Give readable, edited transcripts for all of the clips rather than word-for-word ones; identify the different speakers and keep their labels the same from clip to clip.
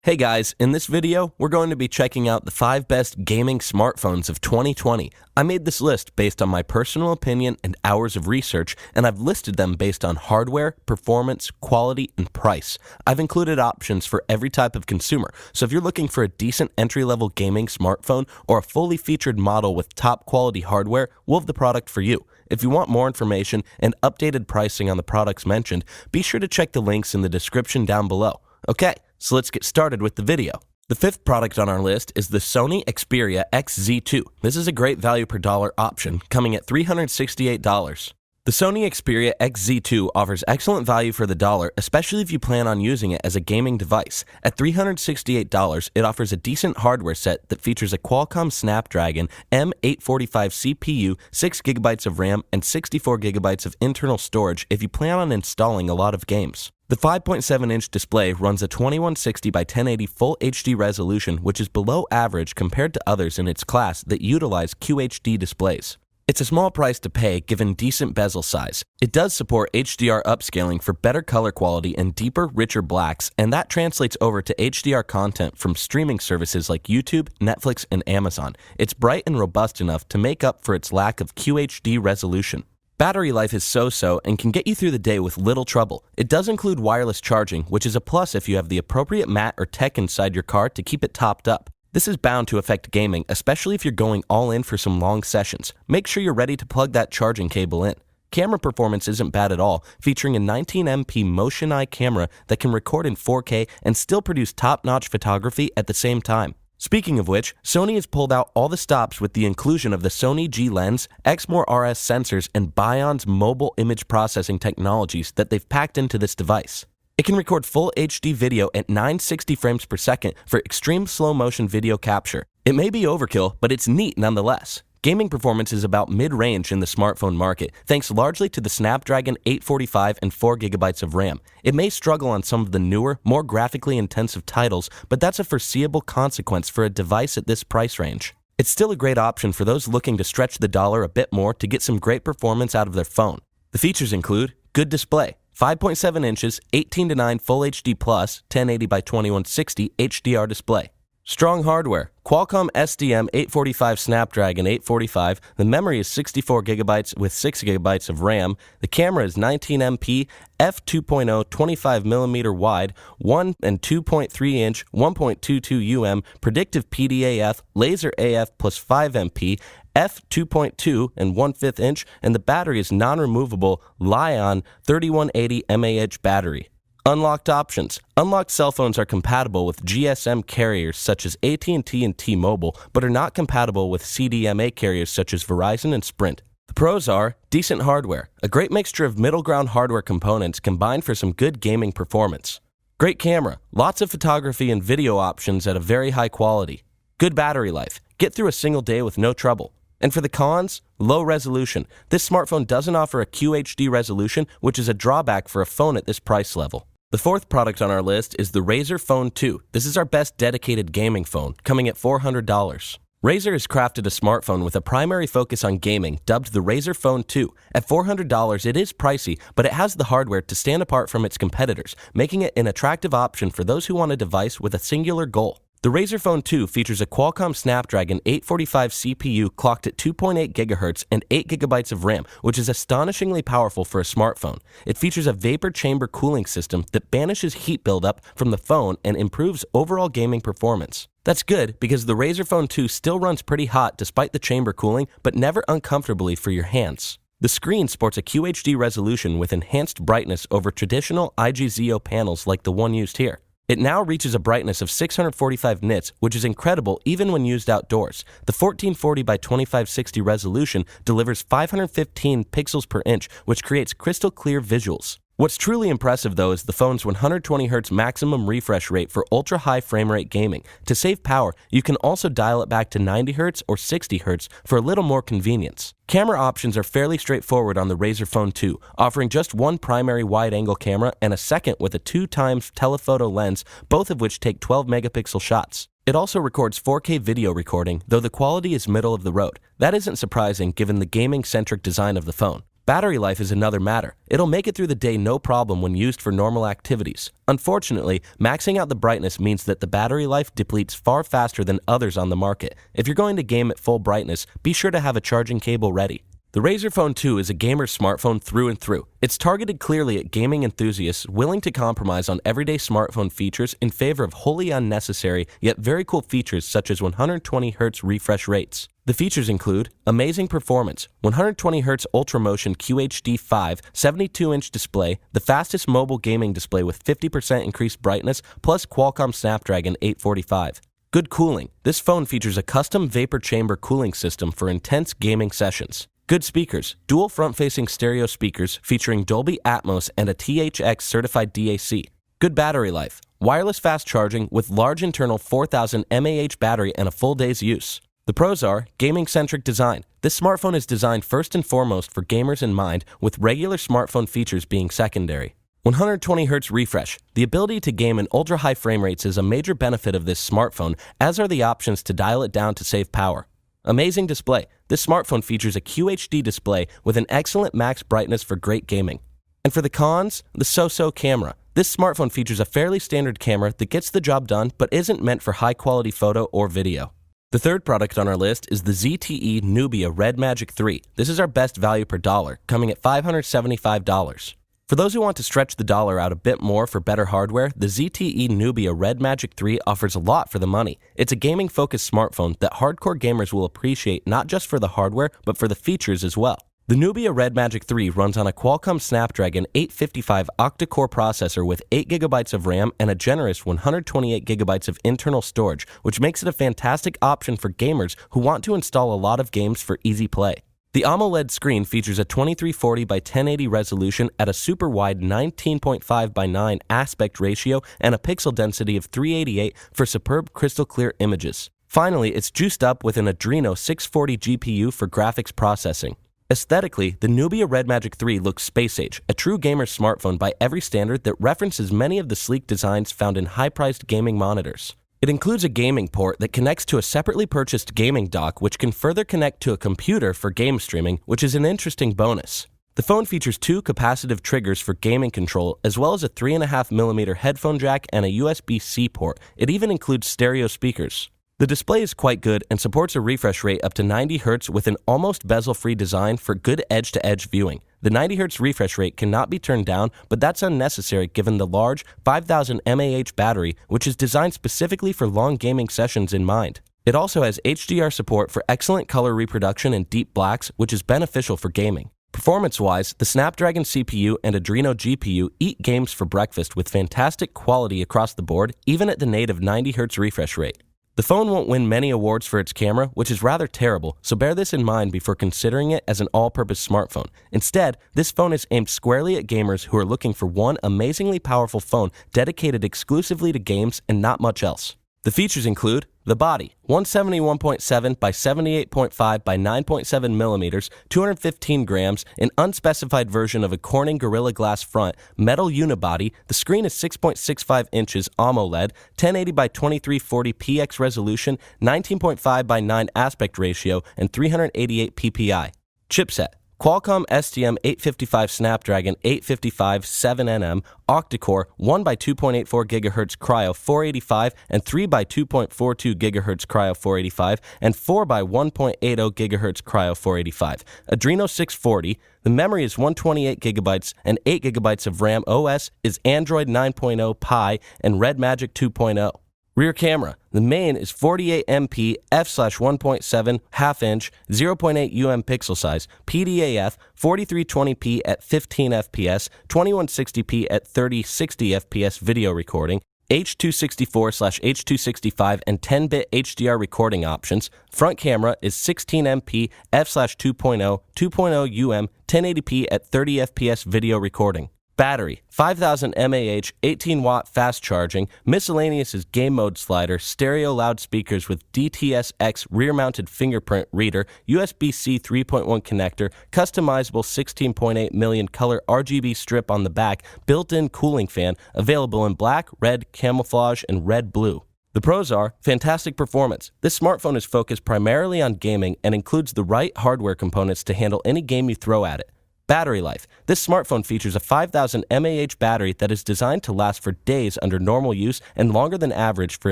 Speaker 1: Hey guys, in this video, we're going to be checking out the 5 best gaming smartphones of 2020. I made this list based on my personal opinion and hours of research, and I've listed them based on hardware, performance, quality, and price. I've included options for every type of consumer, so if you're looking for a decent entry-level gaming smartphone or a fully featured model with top quality hardware, we'll have the product for you. If you want more information and updated pricing on the products mentioned, be sure to check the links in the description down below. Okay, so let's get started with the video. The 5th product on our list is the Sony Xperia XZ2. This is a great value per dollar option, coming at $368. The Sony Xperia XZ2 offers excellent value for the dollar, especially if you plan on using it as a gaming device. At $368, it offers a decent hardware set that features a Qualcomm Snapdragon M845 CPU, 6GB of RAM, and 64GB of internal storage if you plan on installing a lot of games. The 5.7-inch display runs a 2160 by 1080 Full HD resolution, which is below average compared to others in its class that utilize QHD displays. It's a small price to pay given decent bezel size. It does support HDR upscaling for better color quality and deeper, richer blacks, and that translates over to HDR content from streaming services like YouTube, Netflix, and Amazon. It's bright and robust enough to make up for its lack of QHD resolution. Battery life is so-so and can get you through the day with little trouble. It does include wireless charging, which is a plus if you have the appropriate mat or tech inside your car to keep it topped up. This is bound to affect gaming, especially if you're going all in for some long sessions. Make sure you're ready to plug that charging cable in. Camera performance isn't bad at all, featuring a 19MP Motion Eye camera that can record in 4K and still produce top-notch photography at the same time. Speaking of which, Sony has pulled out all the stops with the inclusion of the Sony G-Lens, Exmor RS sensors, and Bion's mobile image processing technologies that they've packed into this device. It can record full HD video at 960 frames per second for extreme slow motion video capture. It may be overkill, but it's neat nonetheless. Gaming performance is about mid-range in the smartphone market, thanks largely to the Snapdragon 845 and 4GB of RAM. It may struggle on some of the newer, more graphically intensive titles, but that's a foreseeable consequence for a device at this price range. It's still a great option for those looking to stretch the dollar a bit more to get some great performance out of their phone. The features include good display, 5.7 inches, 18:9 Full HD+, 1080 by 2160 HDR display. Strong hardware, Qualcomm SDM845 Snapdragon 845, the memory is 64GB with 6GB of RAM, the camera is 19MP, f2.0 25mm wide, 1 and 2.3 inch, 1.22 UM, predictive PDAF, laser AF plus 5MP, f2.2 and 1/5 inch, and the battery is non-removable Li-ion 3180 mAh battery. Unlocked options. Unlocked cell phones are compatible with GSM carriers such as AT&T and T-Mobile, but are not compatible with CDMA carriers such as Verizon and Sprint. The pros are decent hardware, a great mixture of middle ground hardware components combined for some good gaming performance. Great camera, lots of photography and video options at a very high quality. Good battery life, get through a single day with no trouble. And for the cons, low resolution. This smartphone doesn't offer a QHD resolution, which is a drawback for a phone at this price level. The 4th product on our list is the Razer Phone 2. This is our best dedicated gaming phone, coming at $400. Razer has crafted a smartphone with a primary focus on gaming, dubbed the Razer Phone 2. At $400, it is pricey, but it has the hardware to stand apart from its competitors, making it an attractive option for those who want a device with a singular goal. The Razer Phone 2 features a Qualcomm Snapdragon 845 CPU clocked at 2.8 GHz and 8GB of RAM, which is astonishingly powerful for a smartphone. It features a vapor chamber cooling system that banishes heat buildup from the phone and improves overall gaming performance. That's good because the Razer Phone 2 still runs pretty hot despite the chamber cooling, but never uncomfortably for your hands. The screen sports a QHD resolution with enhanced brightness over traditional IGZO panels like the one used here. It now reaches a brightness of 645 nits, which is incredible even when used outdoors. The 1440 by 2560 resolution delivers 515 pixels per inch, which creates crystal clear visuals. What's truly impressive though is the phone's 120Hz maximum refresh rate for ultra-high frame rate gaming. To save power, you can also dial it back to 90Hz or 60Hz for a little more convenience. Camera options are fairly straightforward on the Razer Phone 2, offering just one primary wide-angle camera and a second with a 2x telephoto lens, both of which take 12-megapixel shots. It also records 4K video recording, though the quality is middle of the road. That isn't surprising given the gaming-centric design of the phone. Battery life is another matter. It'll make it through the day no problem when used for normal activities. Unfortunately, maxing out the brightness means that the battery life depletes far faster than others on the market. If you're going to game at full brightness, be sure to have a charging cable ready. The Razer Phone 2 is a gamer's smartphone through and through. It's targeted clearly at gaming enthusiasts willing to compromise on everyday smartphone features in favor of wholly unnecessary yet very cool features such as 120Hz refresh rates. The features include amazing performance, 120Hz Ultramotion QHD5 72-inch display, the fastest mobile gaming display with 50% increased brightness, plus Qualcomm Snapdragon 845. Good cooling. This phone features a custom vapor chamber cooling system for intense gaming sessions. Good speakers, dual front-facing stereo speakers featuring Dolby Atmos and a THX certified DAC. Good battery life, wireless fast charging with large internal 4000 mAh battery and a full day's use. The pros are gaming-centric design. This smartphone is designed first and foremost for gamers in mind, with regular smartphone features being secondary. 120Hz refresh. The ability to game in ultra-high frame rates is a major benefit of this smartphone, as are the options to dial it down to save power. Amazing display. This smartphone features a QHD display with an excellent max brightness for great gaming. And for the cons, the so-so camera. This smartphone features a fairly standard camera that gets the job done but isn't meant for high-quality photo or video. The third product on our list is the ZTE Nubia Red Magic 3. This is our best value per dollar, coming at $575. For those who want to stretch the dollar out a bit more for better hardware, the ZTE Nubia Red Magic 3 offers a lot for the money. It's a gaming-focused smartphone that hardcore gamers will appreciate not just for the hardware, but for the features as well. The Nubia Red Magic 3 runs on a Qualcomm Snapdragon 855 octa-core processor with 8GB of RAM and a generous 128GB of internal storage, which makes it a fantastic option for gamers who want to install a lot of games for easy play. The AMOLED screen features a 2340 by 1080 resolution at a super wide 19.5 by 9 aspect ratio and a pixel density of 388 for superb crystal clear images. Finally, it's juiced up with an Adreno 640 GPU for graphics processing. Aesthetically, the Nubia Red Magic 3 looks space-age, a true gamer smartphone by every standard that references many of the sleek designs found in high-priced gaming monitors. It includes a gaming port that connects to a separately purchased gaming dock which can further connect to a computer for game streaming, which is an interesting bonus. The phone features two capacitive triggers for gaming control, as well as a 3.5mm headphone jack and a USB-C port. It even includes stereo speakers. The display is quite good and supports a refresh rate up to 90Hz with an almost bezel-free design for good edge-to-edge viewing. The 90Hz refresh rate cannot be turned down, but that's unnecessary given the large 5000 mAh battery, which is designed specifically for long gaming sessions in mind. It also has HDR support for excellent color reproduction in deep blacks, which is beneficial for gaming. Performance-wise, the Snapdragon CPU and Adreno GPU eat games for breakfast with fantastic quality across the board, even at the native 90Hz refresh rate. The phone won't win many awards for its camera, which is rather terrible, so bear this in mind before considering it as an all-purpose smartphone. Instead, this phone is aimed squarely at gamers who are looking for one amazingly powerful phone dedicated exclusively to games and not much else. The features include the body, 171.7 by 78.5 by 9.7 millimeters, 215 grams, an unspecified version of a Corning Gorilla Glass front, metal unibody. The screen is 6.65 inches AMOLED, 1080 by 2340 px resolution, 19.5 by 9 aspect ratio, and 388 ppi. Chipset: Qualcomm STM855 Snapdragon 855 7nm, octa-core, 1 by 2.84 GHz Cryo 485 and 3 by 2.42 GHz Cryo 485 and 4 by 1.80 GHz Cryo 485. Adreno 640. The memory is 128GB and 8GB of RAM. OS is Android 9.0 Pie and Red Magic 2.0. Rear camera. The main is 48MP f/1.7 1/2-inch 0.8 pixel size, PDAF, 4320p at 15 fps, 2160p at 3060 fps video recording, H.264/H.265 and 10-bit HDR recording options. Front camera is 16MP f/2.0 2.0 1080p at 30 fps video recording. Battery, 5000 mAh, 18-watt fast charging. Miscellaneous is game mode slider, stereo loudspeakers with DTS-X rear-mounted fingerprint reader, USB-C 3.1 connector, customizable 16.8 million color RGB strip on the back, built-in cooling fan, available in black, red, camouflage, and red-blue. The pros are fantastic performance. This smartphone is focused primarily on gaming and includes the right hardware components to handle any game you throw at it. Battery life. This smartphone features a 5000 mAh battery that is designed to last for days under normal use and longer than average for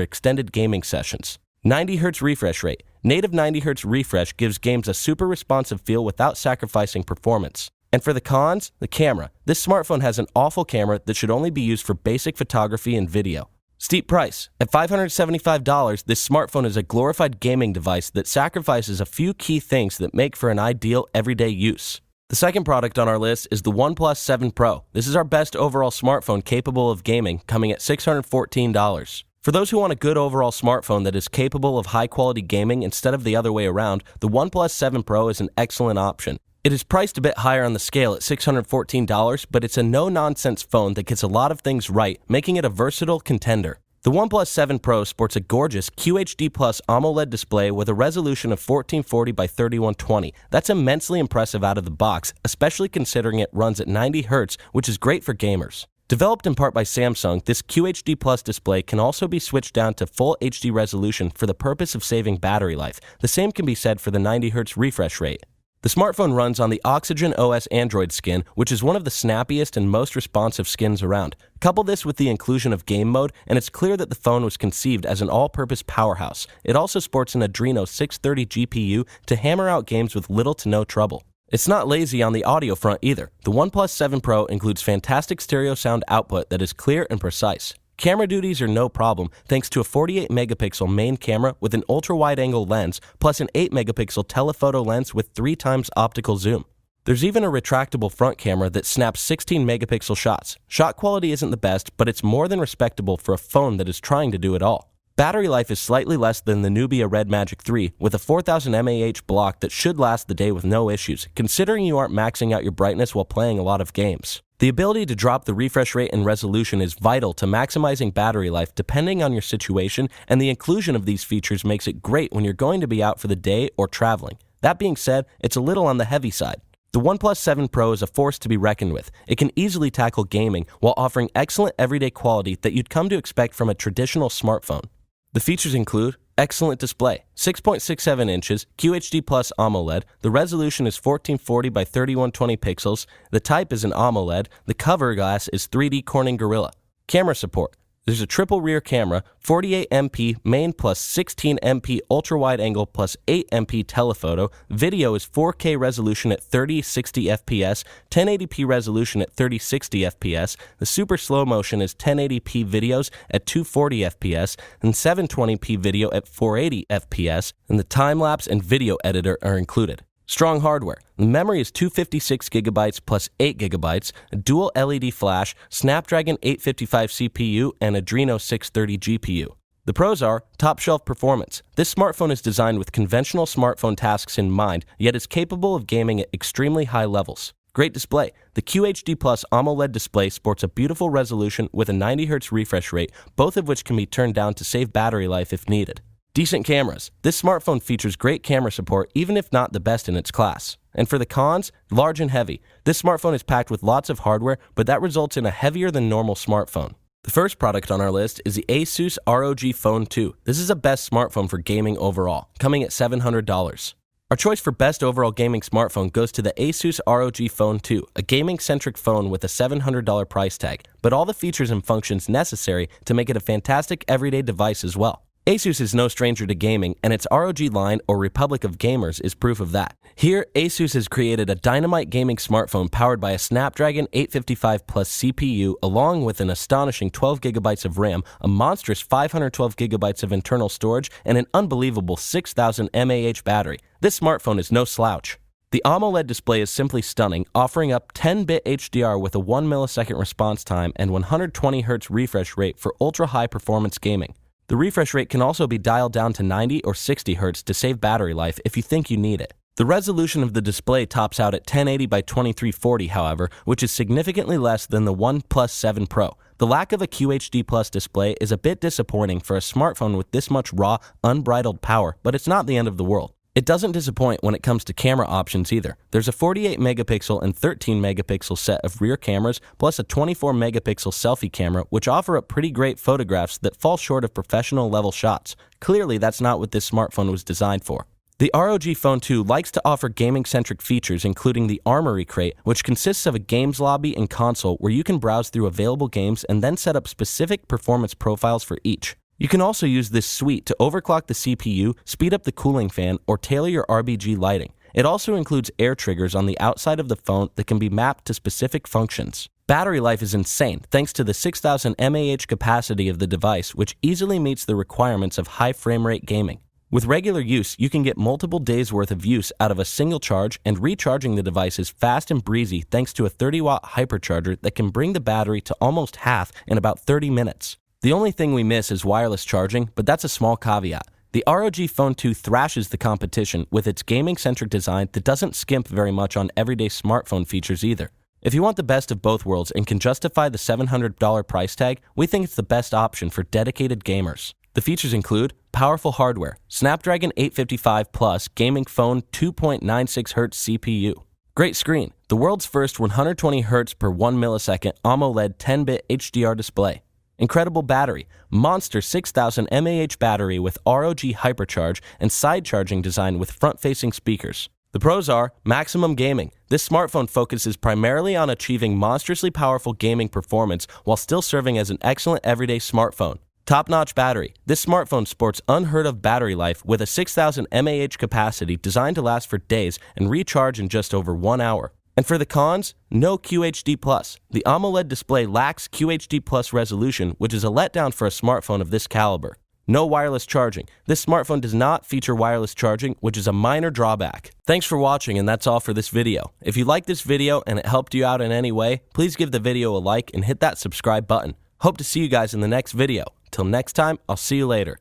Speaker 1: extended gaming sessions. 90Hz refresh rate. Native 90Hz refresh gives games a super responsive feel without sacrificing performance. And for the cons, the camera. This smartphone has an awful camera that should only be used for basic photography and video. Steep price. At $575, this smartphone is a glorified gaming device that sacrifices a few key things that make for an ideal everyday use. The second product on our list is the OnePlus 7 Pro. This is our best overall smartphone capable of gaming, coming at $614. For those who want a good overall smartphone that is capable of high-quality gaming instead of the other way around, the OnePlus 7 Pro is an excellent option. It is priced a bit higher on the scale at $614, but it's a no-nonsense phone that gets a lot of things right, making it a versatile contender. The OnePlus 7 Pro sports a gorgeous QHD+ AMOLED display with a resolution of 1440 by 3120. That's immensely impressive out of the box, especially considering it runs at 90 Hz, which is great for gamers. Developed in part by Samsung, this QHD+ display can also be switched down to full HD resolution for the purpose of saving battery life. The same can be said for the 90 Hz refresh rate. The smartphone runs on the Oxygen OS Android skin, which is one of the snappiest and most responsive skins around. Couple this with the inclusion of game mode, and it's clear that the phone was conceived as an all-purpose powerhouse. It also sports an Adreno 630 GPU to hammer out games with little to no trouble. It's not lazy on the audio front either. The OnePlus 7 Pro includes fantastic stereo sound output that is clear and precise. Camera duties are no problem thanks to a 48-megapixel main camera with an ultra-wide-angle lens plus an 8-megapixel telephoto lens with 3 times optical zoom. There's even a retractable front camera that snaps 16-megapixel shots. Shot quality isn't the best, but it's more than respectable for a phone that is trying to do it all. Battery life is slightly less than the Nubia Red Magic 3 with a 4000 mAh block that should last the day with no issues, considering you aren't maxing out your brightness while playing a lot of games. The ability to drop the refresh rate and resolution is vital to maximizing battery life depending on your situation, and the inclusion of these features makes it great when you're going to be out for the day or traveling. That being said, it's a little on the heavy side. The OnePlus 7 Pro is a force to be reckoned with. It can easily tackle gaming while offering excellent everyday quality that you'd come to expect from a traditional smartphone. The features include excellent display, 6.67 inches, QHD+ AMOLED, the resolution is 1440 by 3120 pixels, the type is an AMOLED, the cover glass is 3D Corning Gorilla. Camera support. There's a triple rear camera, 48MP main plus 16MP ultra-wide-angle plus 8MP telephoto. Video is 4K resolution at 3060 FPS, 1080p resolution at 3060 FPS. The super slow motion is 1080p videos at 240 FPS and 720p video at 480 FPS, and the time-lapse and video editor are included. Strong hardware. The memory is 256GB plus 8GB, a dual LED flash, Snapdragon 855 CPU, and Adreno 630 GPU. The pros are top-shelf performance. This smartphone is designed with conventional smartphone tasks in mind, yet is capable of gaming at extremely high levels. Great display. The QHD+ AMOLED display sports a beautiful resolution with a 90Hz refresh rate, both of which can be turned down to save battery life if needed. Decent cameras. This smartphone features great camera support, even if not the best in its class. And for the cons, large and heavy. This smartphone is packed with lots of hardware, but that results in a heavier than normal smartphone. The first product on our list is the Asus ROG Phone 2. This is a best smartphone for gaming overall, coming at $700. Our choice for best overall gaming smartphone goes to the Asus ROG Phone 2, a gaming-centric phone with a $700 price tag, but all the features and functions necessary to make it a fantastic everyday device as well. Asus is no stranger to gaming, and its ROG line, or Republic of Gamers, is proof of that. Here, Asus has created a dynamite gaming smartphone powered by a Snapdragon 855 Plus CPU, along with an astonishing 12GB of RAM, a monstrous 512GB of internal storage, and an unbelievable 6000 mAh battery. This smartphone is no slouch. The AMOLED display is simply stunning, offering up 10-bit HDR with a 1 millisecond response time and 120Hz refresh rate for ultra-high performance gaming. The refresh rate can also be dialed down to 90 or 60 Hz to save battery life if you think you need it. The resolution of the display tops out at 1080 by 2340, however, which is significantly less than the OnePlus 7 Pro. The lack of a QHD+ display is a bit disappointing for a smartphone with this much raw, unbridled power, but it's not the end of the world. It doesn't disappoint when it comes to camera options either. There's a 48-megapixel and 13-megapixel set of rear cameras, plus a 24-megapixel selfie camera, which offer up pretty great photographs that fall short of professional-level shots. Clearly, that's not what this smartphone was designed for. The ROG Phone 2 likes to offer gaming-centric features including the Armory Crate, which consists of a games lobby and console where you can browse through available games and then set up specific performance profiles for each. You can also use this suite to overclock the CPU, speed up the cooling fan, or tailor your RGB lighting. It also includes air triggers on the outside of the phone that can be mapped to specific functions. Battery life is insane thanks to the 6,000 mAh capacity of the device, which easily meets the requirements of high frame rate gaming. With regular use, you can get multiple days' worth of use out of a single charge, and recharging the device is fast and breezy thanks to a 30-watt hypercharger that can bring the battery to almost half in about 30 minutes. The only thing we miss is wireless charging, but that's a small caveat. The ROG Phone 2 thrashes the competition with its gaming-centric design that doesn't skimp very much on everyday smartphone features either. If you want the best of both worlds and can justify the $700 price tag, we think it's the best option for dedicated gamers. The features include powerful hardware, Snapdragon 855 Plus gaming phone 2.96Hz CPU. Great screen, the world's first 120Hz per 1 millisecond AMOLED 10-bit HDR display. Incredible battery, monster 6,000 mAh battery with ROG Hypercharge and side charging design with front-facing speakers. The pros are maximum gaming. This smartphone focuses primarily on achieving monstrously powerful gaming performance while still serving as an excellent everyday smartphone. Top-notch battery. This smartphone sports unheard-of battery life with a 6,000 mAh capacity designed to last for days and recharge in just over 1 hour. And for the cons, no QHD+. The AMOLED display lacks QHD+ resolution, which is a letdown for a smartphone of this caliber. No wireless charging. This smartphone does not feature wireless charging, which is a minor drawback. Thanks for watching, and that's all for this video. If you liked this video and it helped you out in any way, please give the video a like and hit that subscribe button. Hope to see you guys in the next video. Till next time, I'll see you later.